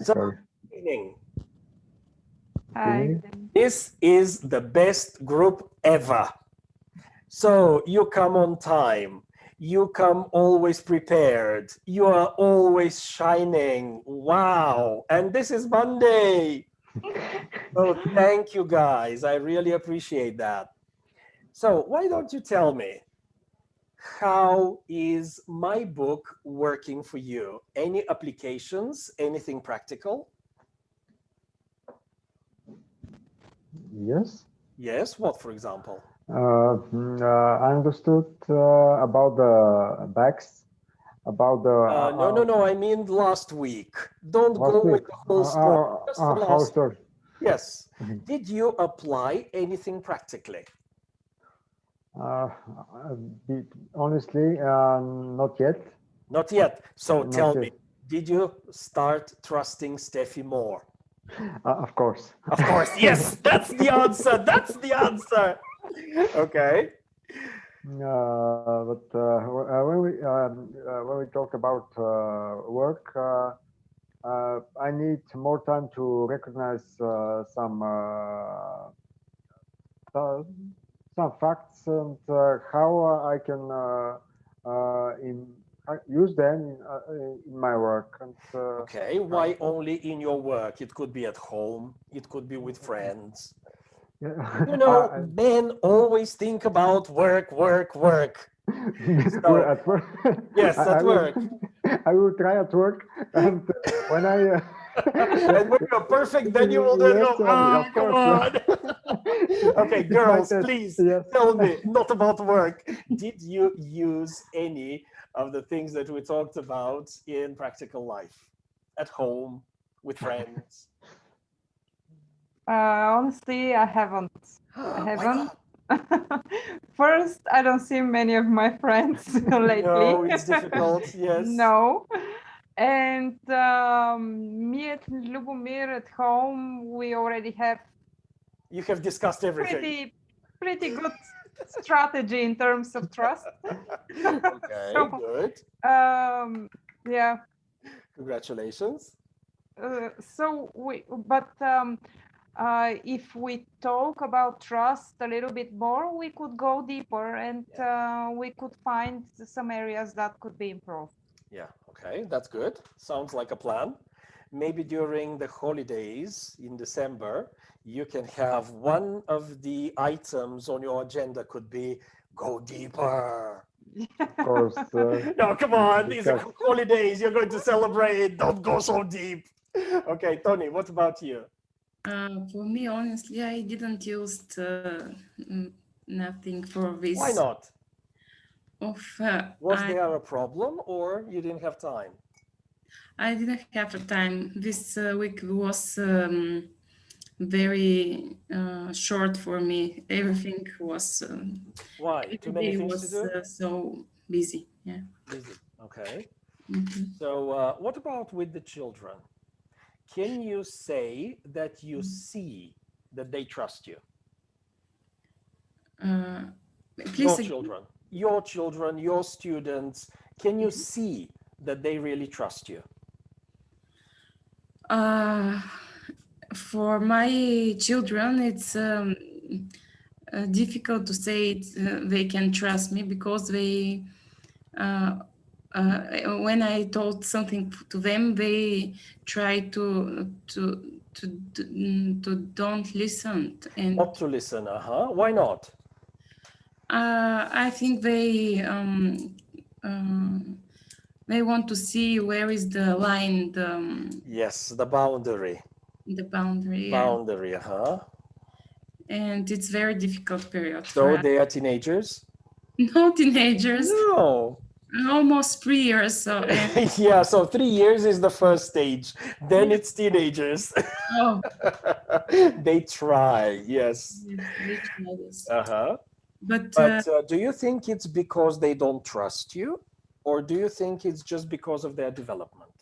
So, Okay. evening. Hi. This is the best group ever. So you come on time. You come always prepared. You are always shining. Wow. And this is Monday. So thank you guys. I really appreciate that. So why don't you tell me, how is my book working for you? Any applications? Anything practical? Yes. Yes. What, for example? I understood about the bags, about the No. I mean last week. Don't last go week. with the whole story. Just the How last. story? Yes. Mhm. Did you apply anything practically? Uh, Honestly, not yet. Not yet. So Not tell me, yet. did you start trusting Steffi more? Of course. Of course, yes. That's the answer. That's the answer. Okay. But when we talk about work, I need more time to recognize uh, some facts and how I can use them in my work. And Okay. Why only in your work? It could be at home. It could be with friends. You know, I, men always think about work, work, work. So, at work, yes, at I will work. I will try at work, and when I And when you're perfect, then you will then yes, go, ah, of come course. on. Okay, It's my girls, test. please Yes. tell me, not about work. Did you use any of the things that we talked about in practical life? At home, with friends? Honestly, I haven't. I Why haven't. not? First, I don't see many of my friends lately. No, it's difficult, yes. No. And me and Lubomir at home, we already have You have discussed everything. pretty good strategy in terms of trust. Okay, So, good. yeah. Congratulations. But if we talk about trust a little bit more, we could go deeper and we could find some areas that could be improved. Yeah, okay, that's good. Sounds like a plan. Maybe during the holidays in December, you can have one of the items on your agenda could be go deeper. Of course. No, come on, these are Discuss. holidays. You're going to celebrate. Don't go so deep. Okay, Tony, what about you? For me, honestly, I didn't use nothing for this. Why not? Of Was there a problem or you didn't have time? I didn't have a time. This week was very short for me. Everything was Why? Too many every day things to was do? so busy. Yeah. Busy. Okay. Mhm. So, what about with the children? Can you say that you see that they trust you? Please Your children, your students, can you see that they really trust you? For my children, it's difficult to say they can trust me because they, when I told something to them, they try to don't listen, and Not to listen, Why not? I think they want to see where is the line, Yes, the boundary. the boundary, yeah. Boundary, And it's very difficult period for So us. they are teenagers? No teenagers, No. almost 3 years. So Yeah, so 3 years is the first stage. Then it's teenagers. oh, They try, yes. they try this. But But do you think it's because they don't trust you? Or do you think it's just because of their development?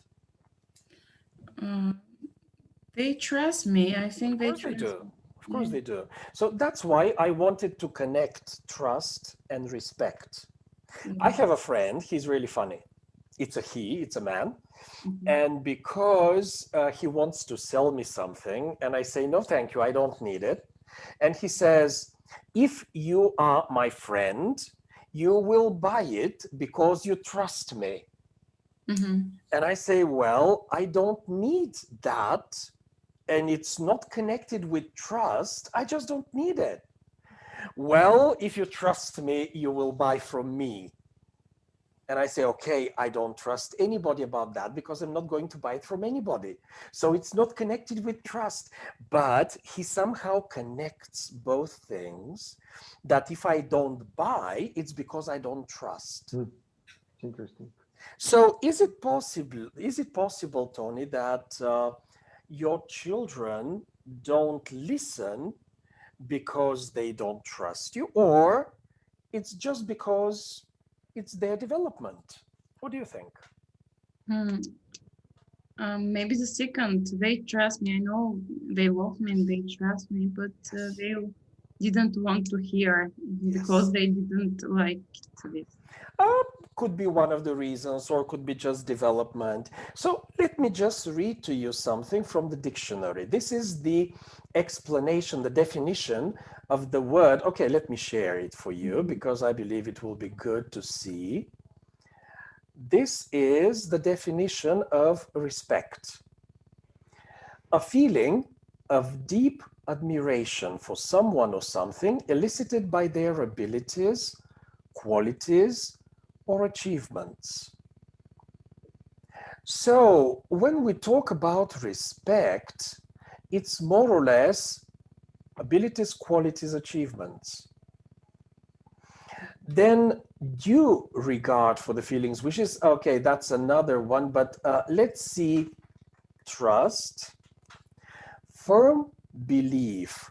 they trust me. I think Of they course they trust do. me. Of course Yeah. they do. So that's why I wanted to connect trust and respect. I have a friend, he's really funny. It's a he, it's a man. Mhm. And because he wants to sell me something, and I say, no, thank you, I don't need it. And he says, if you are my friend, you will buy it because you trust me. Mhm. And I say, well, I don't need that. And it's not connected with trust. I just don't need it. Well, if you trust me, you will buy from me. And I say, okay, I don't trust anybody about that because I'm not going to buy it from anybody. So it's not connected with trust. But he somehow connects both things, that if I don't buy, it's because I don't trust. It's interesting. So is it possible, Tony, that your children don't listen because they don't trust you, or it's just because it's their development? What do you think? Hmm. Maybe the second, they trust me. I know they love me and they trust me, but they didn't want to hear because they didn't like this. Could be one of the reasons, or could be just development. So let me just read to you something from the dictionary. This is the explanation, the definition of the word. Okay, let me share it for you because I believe it will be good to see. This is the definition of respect: a feeling of deep admiration for someone or something elicited by their abilities, qualities, or achievements. So when we talk about respect, it's more or less abilities, qualities, achievements. Then due regard for the feelings, which is, okay, that's another one, but let's see, trust, firm belief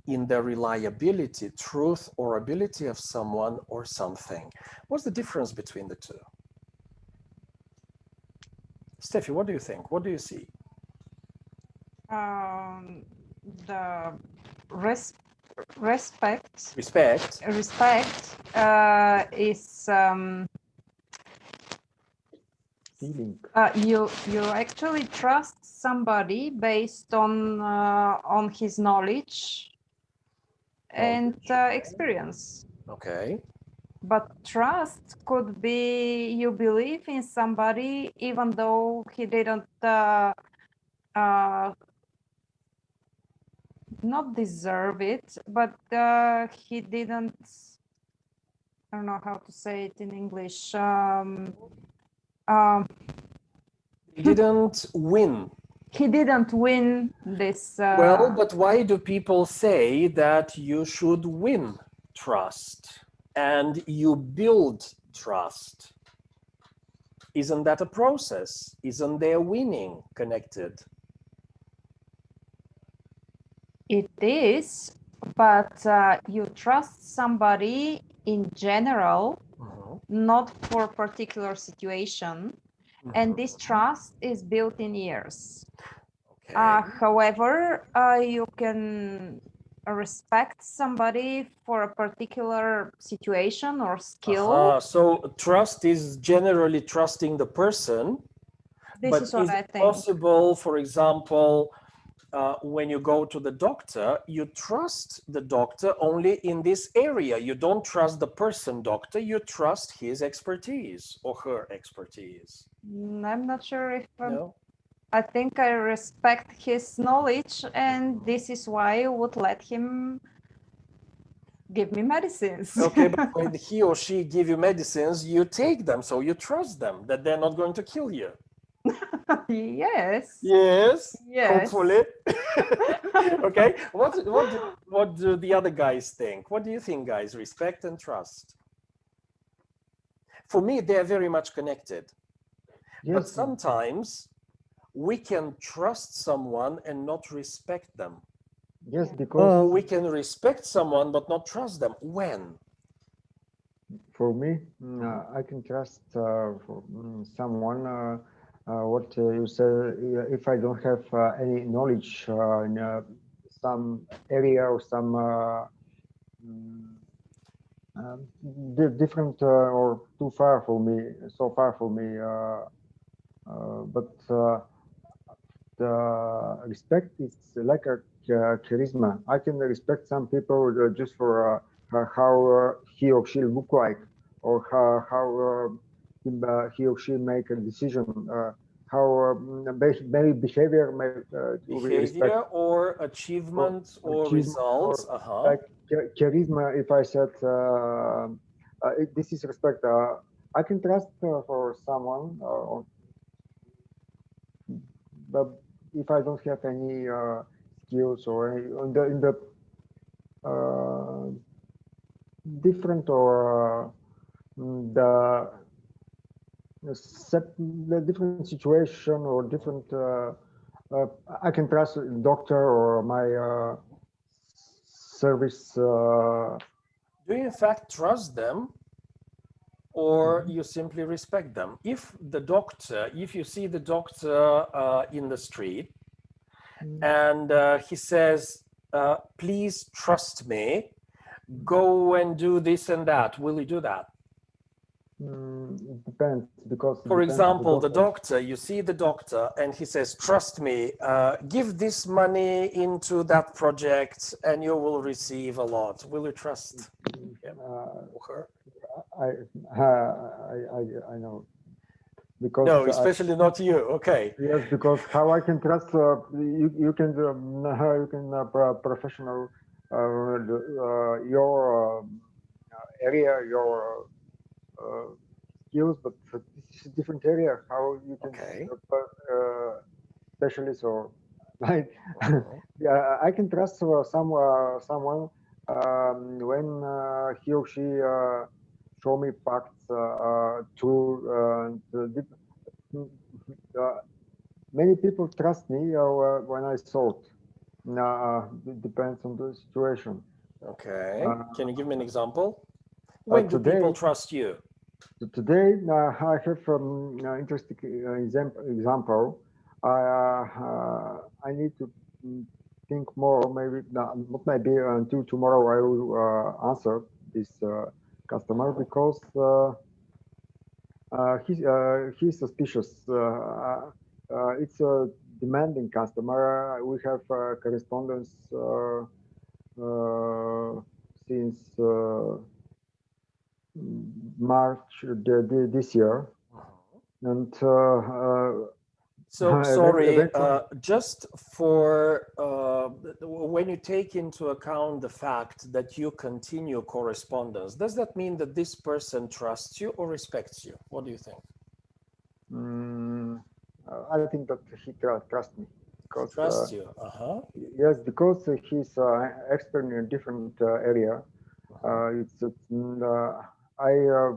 in the reliability, truth, or ability of someone or something. What's the difference between the two? Steffi, what do you think? What do you see? The respect Respect. is Feeling. you actually trust somebody based on his knowledge and experience. Okay. But trust could be you believe in somebody even though he didn't not deserve it, but he didn't. I don't know how to say it in English. He didn't win. He didn't win this. Well, but why do people say that you should win trust and you build trust? Isn't that a process? Isn't there winning connected? It is, but you trust somebody in general, not for a particular situation. And this trust is built in years. Okay. However, you can respect somebody for a particular situation or skill. So trust is generally trusting the person, This but is what is I it think. possible, for example, when you go to the doctor, you trust the doctor only in this area. You don't trust the person doctor, you trust his expertise or her expertise. I'm not sure if No? I think I respect his knowledge, and this is why I would let him give me medicines. Okay, but when he or she give you medicines, you take them, so you trust them that they're not going to kill you. Yes. Yes. Yes. Hopefully. Okay. What do the other guys think? What do you think, guys? Respect and trust. For me, they are very much connected. Yes. But sometimes we can trust someone and not respect them. Yes, because Or we can respect someone but not trust them. When? for me, I can trust someone. What you say, if I don't have any knowledge in some area or some different or too far for me, so far for me. But the respect is like a charisma. I can respect some people just for how he or she look like, or how he or she make a decision, how maybe behavior may we respect. Behavior or achievements or Achievement results. or like charisma. If I said this is respect, I can trust for someone, but if I don't have any skills or any, in the different or the different situation or different, I can trust a doctor or my service. Do you in fact trust them, or you simply respect them? If you see the doctor in the street and he says, please trust me, go and do this and that, will you do that? It depends, because For example, the doctor, you see the doctor and he says, trust me, give this money into that project and you will receive a lot. Will you trust him or her? I know, because no, especially not you. Okay. Yes, because how I can trust you can professional your area, your skills, but this is a different area. How you can specialist or like yeah, I can trust someone when he or she show me facts many people trust me when I sold. It depends on the situation. Okay. Can you give me an example? When do people trust you? Today, I have interesting example. I need to think more, maybe not maybe until tomorrow I will answer this customer, because he's suspicious. It's a demanding customer. We have correspondence since March this year, and so sorry, just for when you take into account the fact that you continue correspondence, does that mean that this person trusts you or respects you? What do you think? I think that he trusts me. Because, trusts you? Yes, because he's expert in a different area. I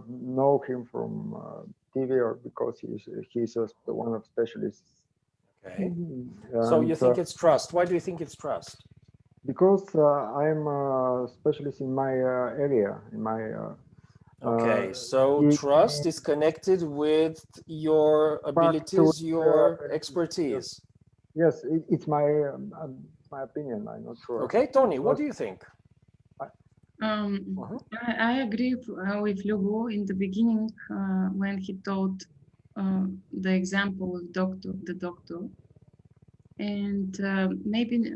know him from TV, or because he's one of specialists. Okay. So you think it's trust? Why do you think it's trust? Because I'm a specialist in my area, in my. Okay, so trust is connected with your abilities, your expertise. Yes, it's my opinion. I'm not sure. Okay, Tony, what do you think? I agree with Lugo in the beginning when he told the example of the doctor, and maybe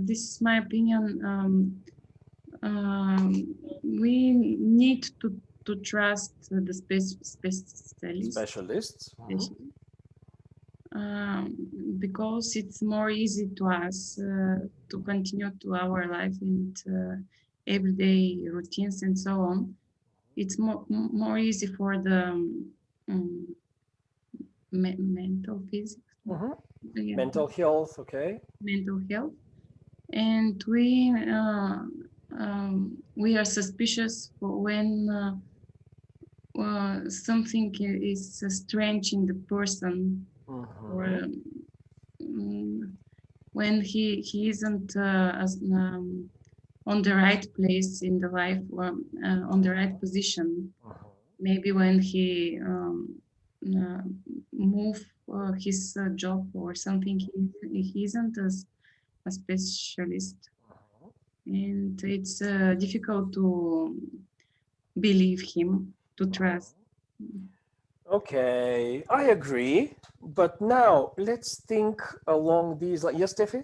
this is my opinion. We need to trust the specialists. Because it's more easy to us to continue to our life and everyday routines and so on. It's more easy for the mental physics. Yeah. Mental health, okay. Mental health, and we are suspicious for when something is strange in the person. Or when he isn't on the right place in the life, or on the right position. Maybe when he move his job or something, he isn't as a specialist. and it's difficult to believe him, to trust. Okay, I agree. But now let's think along these lines. Yes, Steffi?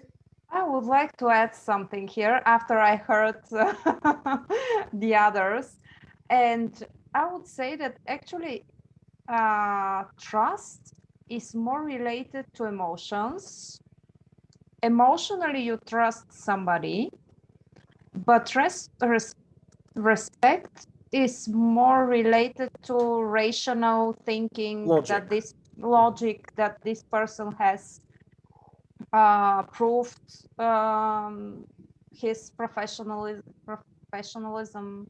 I would like to add something here after I heard the others. And I would say that actually trust is more related to emotions. Emotionally, you trust somebody, but respect is more related to rational thinking, that this logic that this person has proved his professionalism,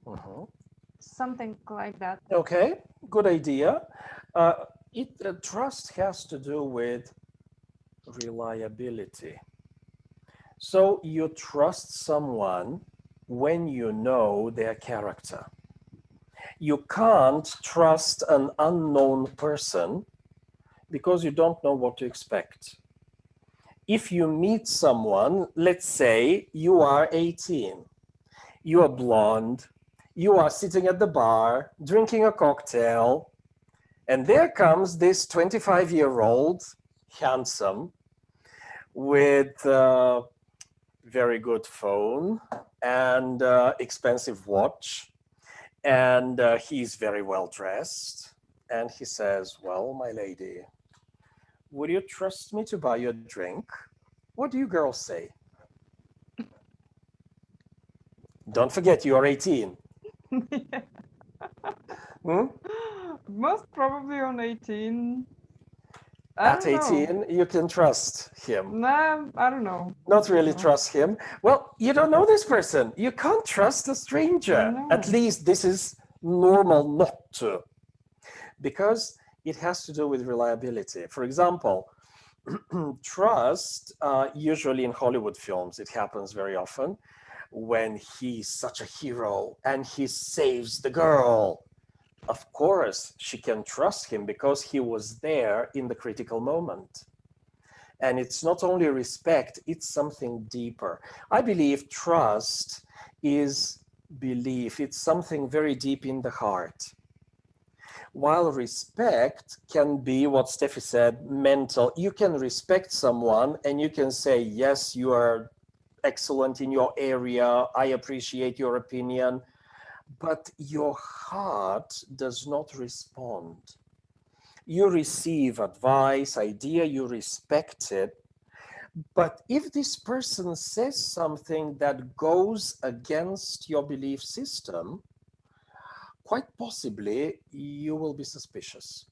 something like that. Okay, good idea. Trust has to do with reliability. So you trust someone when you know their character. You can't trust an unknown person because you don't know what to expect. If you meet someone, let's say you are 18, you are blonde, you are sitting at the bar, drinking a cocktail, and there comes this 25-year-old, handsome, with a very good phone and expensive watch, and he's very well dressed, and he says, well, my lady, would you trust me to buy you a drink? What do you girls say? Don't forget, you are 18. Most probably on 18. At 18, you can trust him. No, I don't know. Not really trust him. Well, you don't know this person. You can't trust a stranger. No. At least this is normal not to. Because it has to do with reliability. For example, trust, usually in Hollywood films, it happens very often when he's such a hero and he saves the girl. Of course, she can trust him because he was there in the critical moment. And it's not only respect, it's something deeper. I believe trust is belief. It's something very deep in the heart. While respect can be what Steffi said, mental. You can respect someone and you can say, yes, you are excellent in your area. I appreciate your opinion. But your heart does not respond. You receive advice, idea, you respect it. But if this person says something that goes against your belief system, quite possibly you will be suspicious.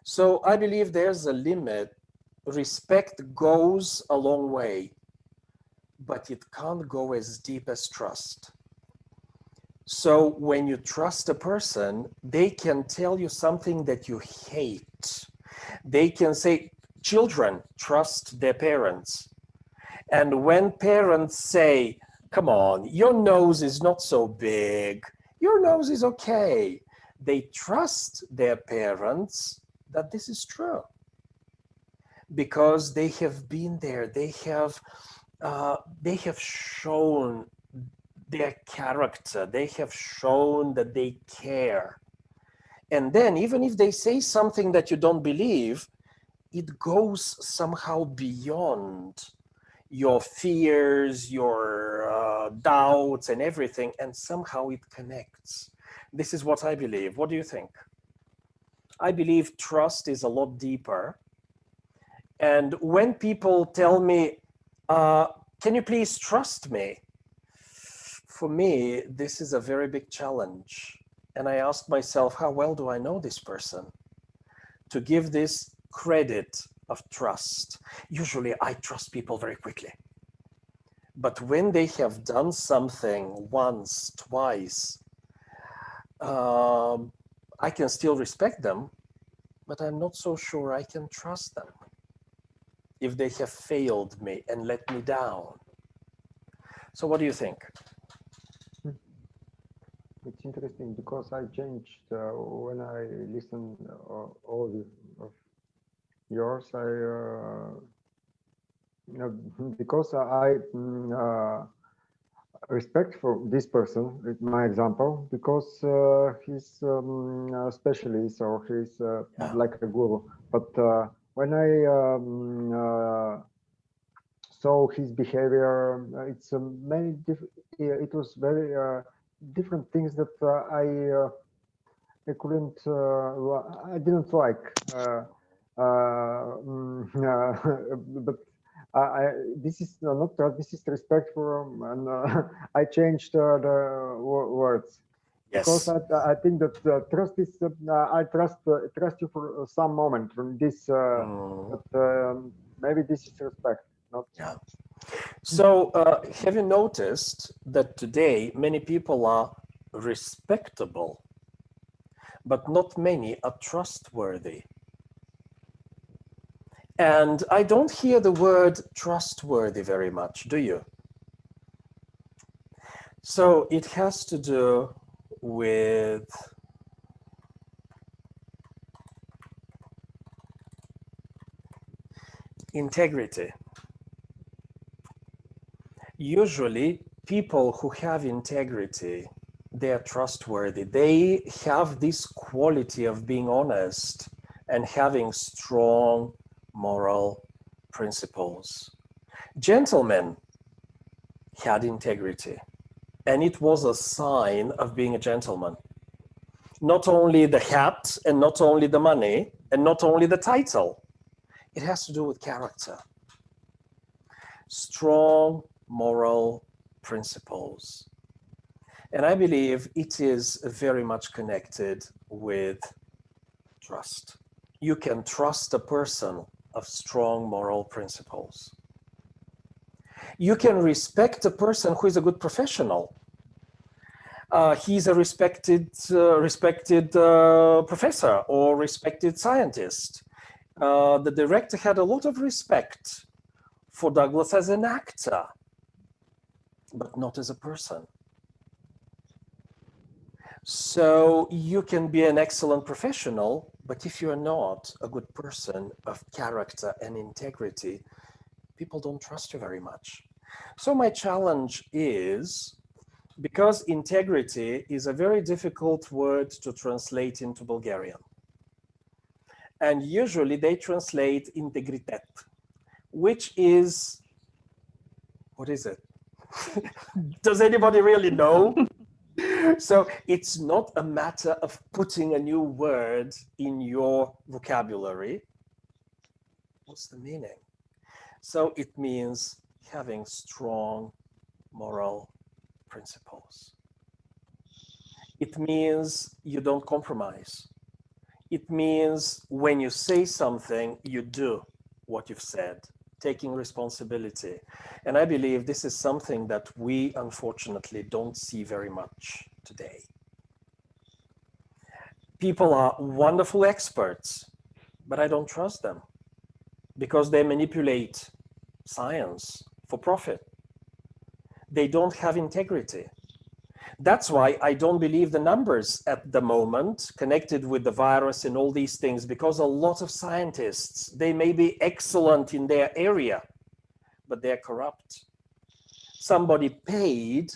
So I believe there's a limit. Respect goes a long way, but it can't go as deep as trust. So when you trust a person, they can tell you something that you hate. They can say, children trust their parents. And when parents say, come on, your nose is not so big, your nose is okay, they trust their parents that this is true. Because they have been there, they have shown their character, they have shown that they care. And then even if they say something that you don't believe, it goes somehow beyond your fears, your doubts and everything, and somehow it connects. This is what I believe. What do you think? I believe trust is a lot deeper. And when people tell me, can you please trust me? For me, this is a very big challenge. And I ask myself, how well do I know this person? To give this credit of trust. Usually I trust people very quickly. But when they have done something once, twice, I can still respect them, but I'm not so sure I can trust them if they have failed me and let me down. So what do you think? It's interesting because I changed when I listened all of yours. Because I respect for this person, with my example, because he's a specialist or he's like a guru. But when I saw his behavior, it's many it was very different things that I couldn't, I didn't like. But this is not trust, this is respect for, and I changed the words. Yes. Because I think that trust is, I trust you for some moment from this, but maybe this is respect. Not. Yeah. So have you noticed that today many people are respectable, but not many are trustworthy? And I don't hear the word trustworthy very much, do you? So it has to do with integrity. Usually, people who have integrity, they are trustworthy. They have this quality of being honest and having strong moral principles. Gentlemen had integrity, and it was a sign of being a gentleman. Not only the hat, and not only the money, and not only the title. It has to do with character. Strong moral principles. And I believe it is very much connected with trust. You can trust a person of strong moral principles. You can respect a person who is a good professional. He's a respected professor or respected scientist. The director had a lot of respect for Douglas as an actor, but not as a person. So you can be an excellent professional, but if you're not a good person of character and integrity, people don't trust you very much. So my challenge is, because integrity is a very difficult word to translate into Bulgarian, and usually they translate integritet, which is, what is it? Does anybody really know? So it's not a matter of putting a new word in your vocabulary. What's the meaning? So it means having strong moral principles. It means you don't compromise. It means when you say something, you do what you've said, taking responsibility. And I believe this is something that we unfortunately don't see very much today. People are wonderful experts, but I don't trust them because they manipulate science for profit. They don't have integrity. That's why I don't believe the numbers at the moment connected with the virus and all these things, because a lot of scientists, they may be excellent in their area, but they're corrupt. Somebody paid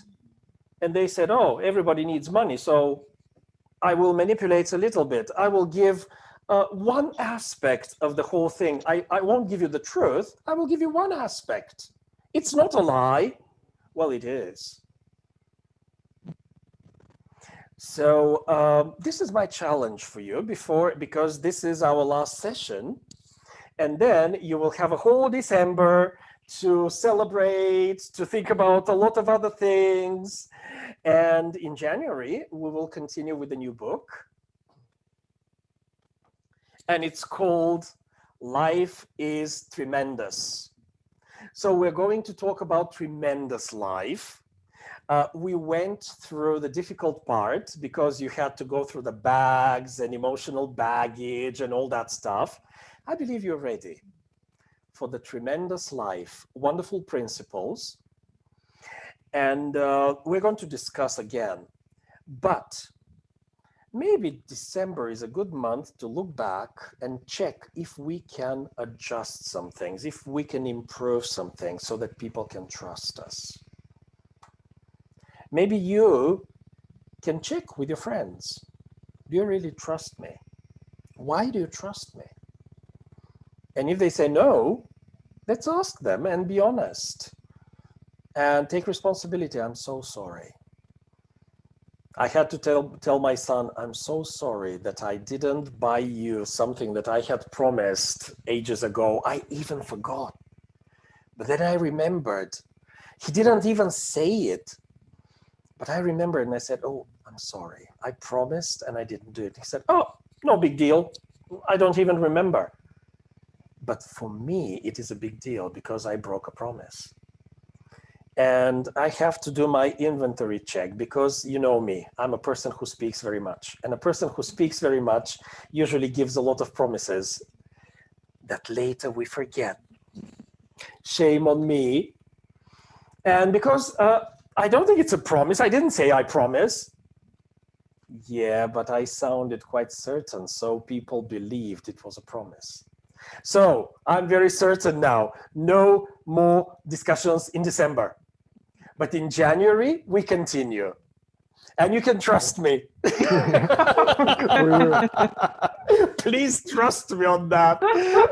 and they said, oh, everybody needs money, so I will manipulate a little bit. I will give one aspect of the whole thing. I won't give you the truth. I will give you one aspect. It's not a lie. Well, it is. So this is my challenge for you because this is our last session. And then you will have a whole December to celebrate, to think about a lot of other things. And in January, we will continue with a new book. And it's called Life is Tremendous. So we're going to talk about tremendous life. We went through the difficult part because you had to go through the bags and emotional baggage and all that stuff. I believe you're ready for the tremendous life, wonderful principles. And we're going to discuss again. But maybe December is a good month to look back and check if we can adjust some things, if we can improve some things so that people can trust us. Maybe you can check with your friends. Do you really trust me? Why do you trust me? And if they say no, let's ask them and be honest and take responsibility. I'm so sorry. I had to tell my son, I'm so sorry that I didn't buy you something that I had promised ages ago. I even forgot. But then I remembered. He didn't even say it. But I remembered and I said, oh, I'm sorry. I promised and I didn't do it. He said, oh, no big deal. I don't even remember. But for me, it is a big deal because I broke a promise. And I have to do my inventory check because you know me, I'm a person who speaks very much. And a person who speaks very much usually gives a lot of promises that later we forget. Shame on me. And because I don't think it's a promise, I didn't say I promise. Yeah, but I sounded quite certain, so people believed it was a promise. So I'm very certain now, no more discussions in December. But in January, we continue. And you can trust me. Please trust me on that.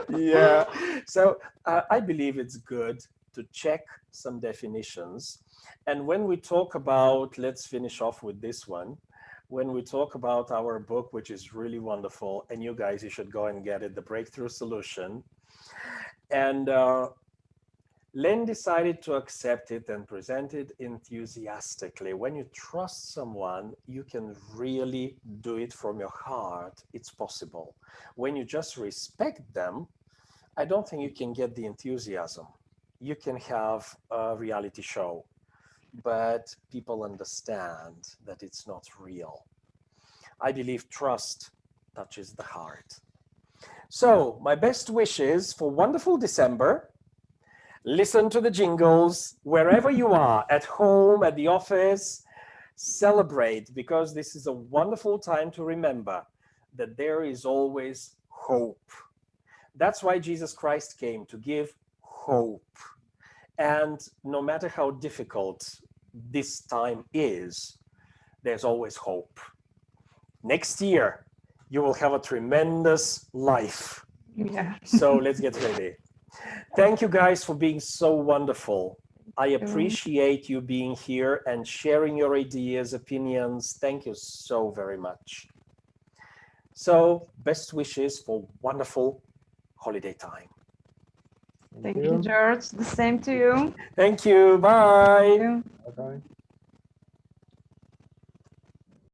Yeah. So I believe it's good to check some definitions. And when we talk about, let's finish off with this one. When we talk about our book, which is really wonderful, and you guys, you should go and get it, The Breakthrough Solution. And Len decided to accept it and present it enthusiastically. When you trust someone, you can really do it from your heart. It's possible. When you just respect them, I don't think you can get the enthusiasm. You can have a reality show, but people understand that it's not real. I believe trust touches the heart. So my best wishes for wonderful December. Listen to the jingles wherever you are, at home, at the office. Celebrate, because this is a wonderful time to remember that there is always hope. That's why Jesus Christ came, to give hope. And no matter how difficult this time is, there's always hope. Next year, you will have a tremendous life. Yeah. So let's get ready. Thank you guys for being so wonderful. I appreciate you being here and sharing your ideas, opinions. Thank you so very much. So best wishes for wonderful holiday time. Thank you, George. The same to you. Thank you. Bye. Bye-bye.